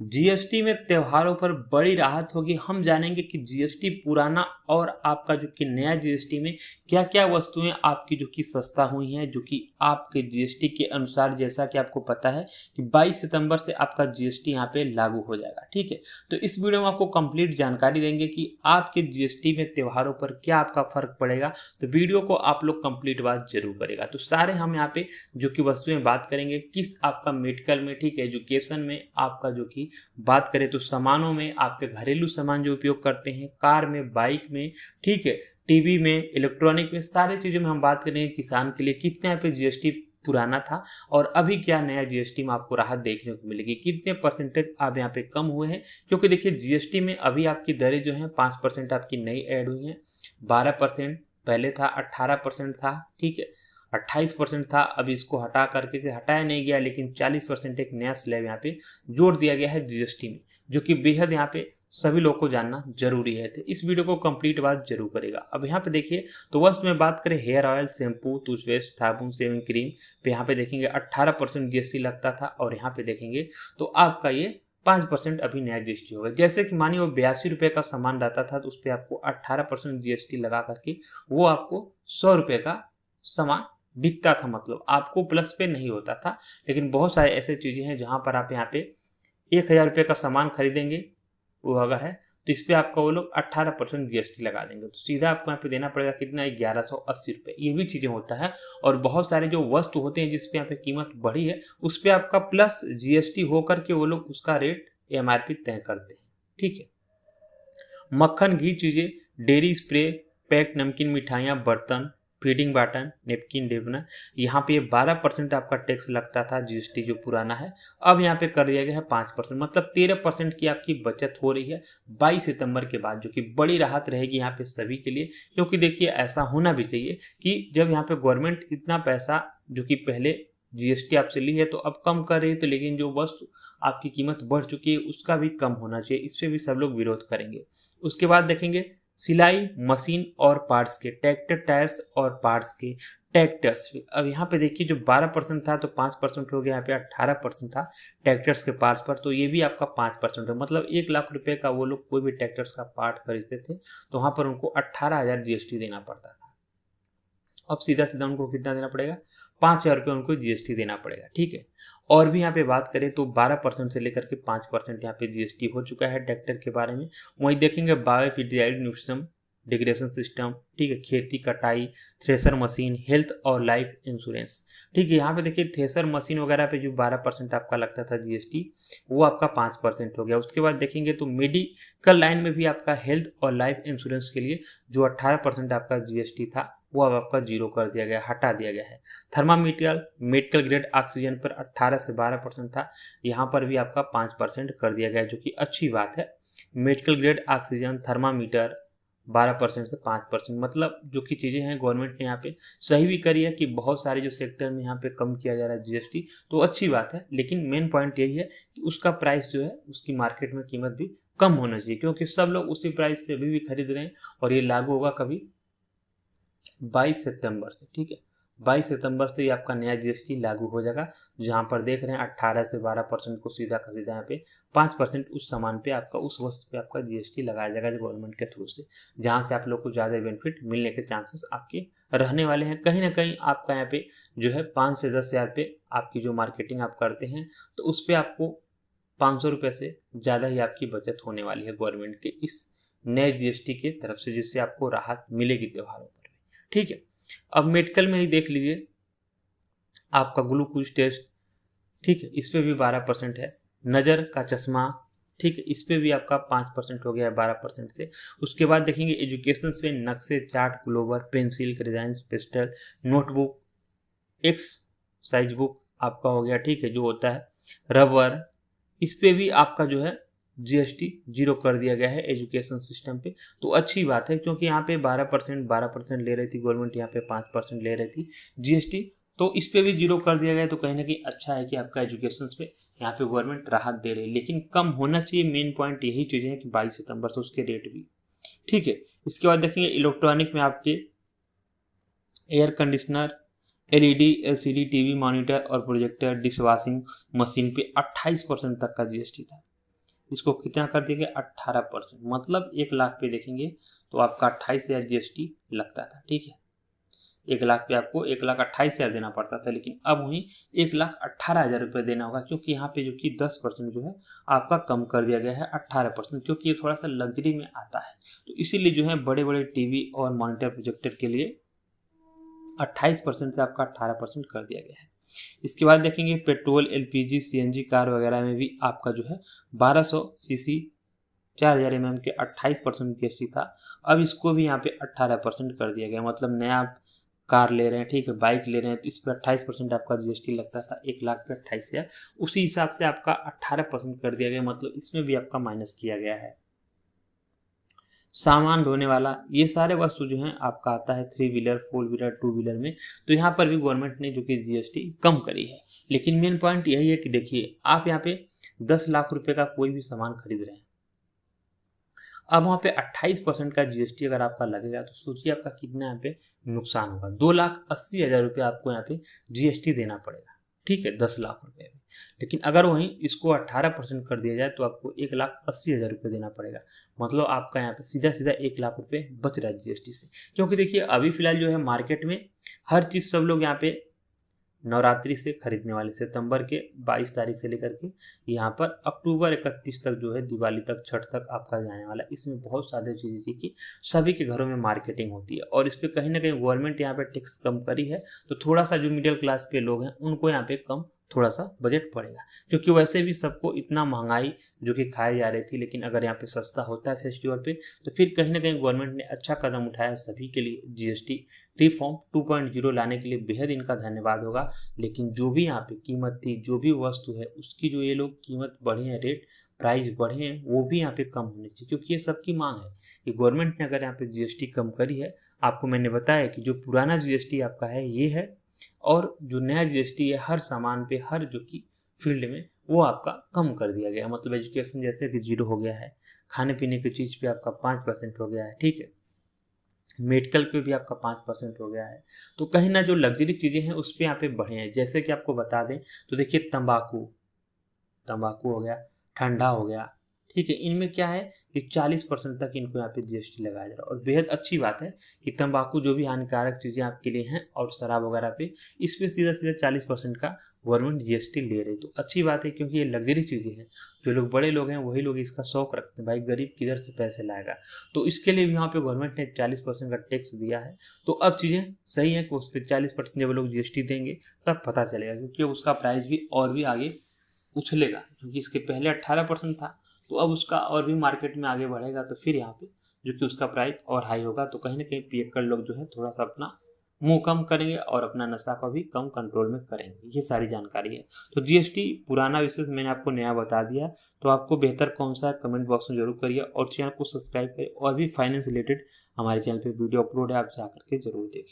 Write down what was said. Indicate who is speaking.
Speaker 1: GST में त्योहारों पर बड़ी राहत होगी। हम जानेंगे कि जीएसटी पुराना और आपका जो कि नया जीएसटी में क्या क्या वस्तुएं आपकी जो कि सस्ता हुई हैं, जो कि आपके जीएसटी के अनुसार, जैसा कि आपको पता है कि 22 सितंबर से आपका जीएसटी यहाँ पे लागू हो जाएगा। ठीक है, तो इस वीडियो में आपको कंप्लीट जानकारी देंगे कि आपके जीएसटी में त्योहारों पर क्या आपका फर्क पड़ेगा। तो वीडियो को आप लोग कंप्लीट बात जरूर करेगा। तो सारे हम यहाँ पे जो कि वस्तुएं बात करेंगे, किस आपका मेडिकल में, ठीक है, एजुकेशन में, आपका जो कि बात करें तो सामानों में, आपके घरेलू सामान जो उपयोग करते हैं, कार में, बाइक में, ठीक है, टीवी में, इलेक्ट्रॉनिक में, सारी चीज़ों में हम बात करेंगे किसान के लिए कितने यहाँ पे जीएसटी पुराना था और अभी क्या नया जीएसटी में आपको राहत देखने को मिलेगी, कितने परसेंटेज आप यहाँ पे कम हुए हैं। क्योंकि देखिए जीएसटी में अभी आपकी दरें जो हैं 5% आपकी नई ऐड हुई हैं, 12% पहले था, 18% था, ठीक है, 28% था, अभी इसको हटा करके हटाया नहीं गया, लेकिन 40% एक नया स्लैब यहाँ पे जोड़ दिया गया है जीएसटी में, जो कि बेहद यहाँ पे सभी लोगों को जानना जरूरी है। तो इस वीडियो को कंप्लीट बात जरूर करेगा। अब यहाँ पे देखिए, तो वस्तु में बात करें हेयर ऑयल, शैम्पू, टूथपेस्ट, साबुन, शेविंग क्रीम पे यहाँ पे देखेंगे 18% जीएसटी लगता था और यहाँ पे देखेंगे तो आपका ये 5% अभी नया जीएसटी होगा। जैसे कि मानिए वो 82 रुपये का सामान रहता था तो उस पर आपको 18% जीएसटी लगा करके वो आपको 100 रुपये का सामान बिकता था, मतलब आपको प्लस पे नहीं होता था। लेकिन बहुत सारे ऐसे चीज़ें हैं जहाँ पर आप यहाँ पे 1000 रुपये का सामान खरीदेंगे, वो अगर है तो इस पर आपका वो लोग 18% जीएसटी लगा देंगे, तो सीधा आपको यहाँ पे देना पड़ेगा कितना, 1180 रुपये। ये भी चीज़ें होता है। और बहुत सारे जो वस्तु होते हैं जिस पे यहाँ पे कीमत बढ़ी है उस पर आपका प्लस जीएसटी होकर के वो लोग उसका रेट एमआरपी तय करते हैं। ठीक है, मक्खन, घी चीज़ें, डेयरी स्प्रे, पैक नमकीन, मिठाइयाँ, बर्तन, फीडिंग बॉटल, नेपकिन, डेबना, यहाँ पे ये 12% आपका टैक्स लगता था जीएसटी जो पुराना है, अब यहाँ पे कर दिया गया है 5%, मतलब 13% की आपकी बचत हो रही है 22 सितंबर के बाद, जो कि बड़ी राहत रहेगी यहाँ पे सभी के लिए। क्योंकि देखिए ऐसा होना भी चाहिए कि जब यहाँ पे गवर्नमेंट इतना पैसा जो कि पहले जीएसटी आपसे ली है तो अब कम कर रही है, तो लेकिन जो वस्तु आपकी कीमत बढ़ चुकी है उसका भी कम होना चाहिए, इस पर भी सब लोग विरोध करेंगे। उसके बाद देखेंगे सिलाई मशीन और पार्ट्स के, ट्रैक्टर टायर्स और पार्ट्स के, ट्रैक्टर्स पे अब यहाँ पे देखिए जो 12% था तो 5% हो गया, यहाँ पे 18% था ट्रैक्टर्स के पार्ट्स पर, तो ये भी आपका 5% है। मतलब 1,00,000 रुपए का वो लोग कोई भी ट्रैक्टर्स का पार्ट खरीदते थे तो वहाँ पर उनको 18,000 जीएसटी देना पड़ता था। अब सीधा सीधा उनको कितना देना पड़ेगा, 5,000 रुपये उनको जीएसटी देना पड़ेगा। ठीक है, और भी यहाँ पे बात करें तो 12% से लेकर के 5% यहाँ पे जीएसटी हो चुका है ट्रैक्टर के बारे में। वहीं देखेंगे बायोफिजिकल न्यूट्रिशन, डिग्रेशन सिस्टम, ठीक है, खेती, कटाई, थ्रेसर मशीन, हेल्थ और लाइफ इंश्योरेंस। ठीक है, यहाँ पे देखिए थ्रेसर मशीन वगैरह पे जो 12% आपका लगता था जीएसटी वो आपका 5% हो गया। उसके बाद देखेंगे तो मेडिकल लाइन में भी आपका हेल्थ और लाइफ इंश्योरेंस के लिए जो 18% आपका जीएसटी था वो अब आपका 0 कर दिया गया, हटा दिया गया है। थर्मामीटर, मेडिकल ग्रेड ऑक्सीजन पर 18 से 12% था, यहाँ पर भी आपका 5% कर दिया गया, जो कि अच्छी बात है। मेडिकल ग्रेड ऑक्सीजन, थर्मामीटर 12% से 5%, मतलब जो कि चीज़ें हैं गवर्नमेंट ने यहाँ पे सही भी करी है कि बहुत सारे जो सेक्टर में यहाँ पे कम किया जा रहा है जीएसटी, तो अच्छी बात है। लेकिन मेन पॉइंट यही है कि उसका प्राइस जो है उसकी मार्केट में कीमत भी कम होना चाहिए, क्योंकि सब लोग उसी प्राइस से अभी भी खरीद रहे हैं और ये लागू होगा कभी 22 सितंबर से। ठीक है, 22 सितंबर से ये आपका नया जीएसटी लागू हो जाएगा, जहाँ पर देख रहे हैं 18 से 12% को सीधा का सीधा यहाँ पे 5% उस सामान पे आपका, उस वस्तु पे आपका जीएसटी लगाया जाएगा जो गवर्नमेंट के थ्रू से, जहाँ से आप लोग को ज़्यादा बेनिफिट मिलने के चांसेस आपके रहने वाले हैं। कहीं ना कहीं आपका यहाँ पे जो है 5 से 10 हज़ार पे आपकी जो मार्केटिंग आप करते हैं तो उस पर आपको 500 रुपये से ज़्यादा ही आपकी बचत होने वाली है गवर्नमेंट के इस नए जीएसटी के तरफ से, जिससे आपको राहत मिलेगी त्योहारों पर। ठीक है, अब मेडिकल में ही देख लीजिए आपका ग्लूकोज टेस्ट, ठीक है, इस पे भी 12% है। नज़र का चश्मा, ठीक है, इस पे भी आपका 5% हो गया है 12% से। उसके बाद देखेंगे एजुकेशन पे नक्शे, chart, Glauber, pencil, Credence, pastel, notebook, x size book आपका हो गया, ठीक है, जो होता है रबर, इस पे भी आपका जो है जीएसटी 0 कर दिया गया है एजुकेशन सिस्टम पे। तो अच्छी बात है, क्योंकि यहाँ पे 12% ले रही थी गवर्नमेंट, यहाँ पे 5% ले रही थी जीएसटी, तो इस पे भी 0 कर दिया गया है। तो कहीं ना कहीं अच्छा है कि आपका एजुकेशन पे यहाँ पे गवर्नमेंट राहत दे रही है, लेकिन कम होना चाहिए। मेन पॉइंट यही चीज़ें हैं कि 22 सितंबर से उसके रेट भी, ठीक है। इसके बाद देखेंगे इलेक्ट्रॉनिक में आपके air conditioner, LED, LCD, TV, monitor और प्रोजेक्टर, डिश वॉशिंग मशीन पे 28% तक का जीएसटी था। इसको कितना कर दिया गया 18%, मतलब 1 लाख पे देखेंगे तो आपका 28,000 जीएसटी लगता था। ठीक है, 1 लाख पे आपको 1,28,000 देना पड़ता था, लेकिन अब वहीं 1,18,000 रुपये देना होगा, क्योंकि यहाँ पे जो कि 10% जो है आपका कम कर दिया गया है 18%, क्योंकि ये थोड़ा सा लग्जरी में आता है। तो इसीलिए जो है बड़े बड़े टीवी और मॉनिटर प्रोजेक्टर के लिए 28% से आपका 18% कर दिया गया है। इसके बाद देखेंगे पेट्रोल, एलपीजी, सीएनजी कार वगैरह में भी आपका जो है 1200 सीसी 4000 mm के 28% जीएसटी था, अब इसको भी यहाँ पे 18% कर दिया गया। मतलब नया कार ले रहे हैं, ठीक है, बाइक ले रहे हैं, तो इस पर 28% आपका जीएसटी लगता था, 1 लाख पे 28,000, उसी हिसाब से आपका 18% कर दिया गया, मतलब इसमें भी आपका माइनस किया गया है। सामान ढोने वाला, ये सारे वस्तु जो हैं आपका आता है 3 व्हीलर, 4 व्हीलर, 2 व्हीलर में, तो यहाँ पर भी गवर्नमेंट ने जो कि जीएसटी कम करी है। लेकिन मेन पॉइंट यही है कि देखिए आप यहाँ पे 10 लाख रुपए का कोई भी सामान खरीद रहे हैं, अब वहाँ पे 28% का जीएसटी अगर आपका लगेगा तो सोचिए आपका कितना यहाँ पे नुकसान होगा। 2,80,000 रुपये आपको यहाँ पे जीएसटी देना पड़ेगा, ठीक है, 10 लाख रुपये में। लेकिन अगर वहीं इसको 18% कर दिया जाए तो आपको 1,80,000 रुपये देना पड़ेगा, मतलब आपका यहाँ पे सीधा सीधा 1 लाख रुपये बच रहा है जीएसटी से। क्योंकि देखिए अभी फिलहाल जो है मार्केट में हर चीज़ सब लोग यहाँ पे नवरात्रि से खरीदने वाले, सितंबर के 22 तारीख से लेकर के यहाँ पर अक्टूबर 31 तक जो है दिवाली तक, छठ तक आपका जाने वाला है। इसमें बहुत सारी चीज़ें थी कि सभी के घरों में मार्केटिंग होती है, और इस पर कहीं ना कहीं गवर्नमेंट यहाँ पे टैक्स कम करी है, तो थोड़ा सा जो मिडिल क्लास पे लोग हैं उनको यहाँ पे कम थोड़ा सा बजट पड़ेगा, क्योंकि वैसे भी सबको इतना महंगाई जो कि खाई जा रही थी, लेकिन अगर यहाँ पे सस्ता होता है फेस्टिवल पे तो फिर कहीं ना कहीं गवर्नमेंट ने अच्छा कदम उठाया सभी के लिए। जीएसटी रिफॉर्म 2.0 लाने के लिए बेहद इनका धन्यवाद होगा। लेकिन जो भी यहाँ पे कीमत थी, जो भी वस्तु है, उसकी जो ये लोग कीमत बढ़े हैं, रेट प्राइस बढ़े हैं, वो भी यहाँ पे कम होने चाहिए, क्योंकि ये सबकी मांग है कि गवर्नमेंट ने अगर यहाँ पे जीएसटी कम करी है, आपको मैंने बताया कि जो पुराना जीएसटी आपका है ये है, और जो नया जीएसटी है हर सामान पे, हर जो कि फील्ड में, वो आपका कम कर दिया गया। मतलब एजुकेशन जैसे कि 0 हो गया है, खाने पीने की चीज़ पे आपका 5% हो गया है, ठीक है, मेडिकल पे भी आपका 5% हो गया है। तो कहीं ना जो लग्जरी चीज़ें हैं उस पर यहाँ पे बढ़े हैं। जैसे कि आपको बता दें तो देखिए तंबाकू हो गया, ठंडा हो गया, ठीक है, इनमें क्या है कि 40% तक इनको यहाँ पे जीएसटी लगाया जा रहा है। और बेहद अच्छी बात है कि तंबाकू जो भी हानिकारक चीज़ें आपके लिए हैं और शराब वगैरह पे, इस पे सीधा सीधा 40% का गवर्नमेंट जीएसटी ले रही है। तो अच्छी बात है, क्योंकि ये लग्जरी चीज़ें हैं, जो लोग बड़े लोग हैं वही लोग इसका शौक रखते हैं, भाई गरीब किधर से पैसे लाएगा, तो इसके लिए भी यहाँ पे गवर्नमेंट ने 40% का टैक्स दिया है। तो अब चीज़ें सही है कि उस पर 40% जब लोग जीएसटी देंगे तब पता चलेगा, क्योंकि उसका प्राइस भी और भी आगे उछलेगा, क्योंकि इसके पहले 18% था, तो अब उसका और भी मार्केट में आगे बढ़ेगा, तो फिर यहाँ पे जो कि उसका प्राइस और हाई होगा। तो कहीं ना कहीं पियक्कड़ लोग जो है थोड़ा सा अपना मुंह कम करेंगे और अपना नशा को भी कम कंट्रोल में करेंगे। ये सारी जानकारी है। तो जीएसटी पुराना विशेष मैंने आपको नया बता दिया, तो आपको बेहतर कौन सा है कमेंट बॉक्स में जरूर करिए, और चैनल को सब्सक्राइब करिए, और भी फाइनेंस रिलेटेड हमारे चैनल पे वीडियो अपलोड है, आप जा करके जरूर देखें।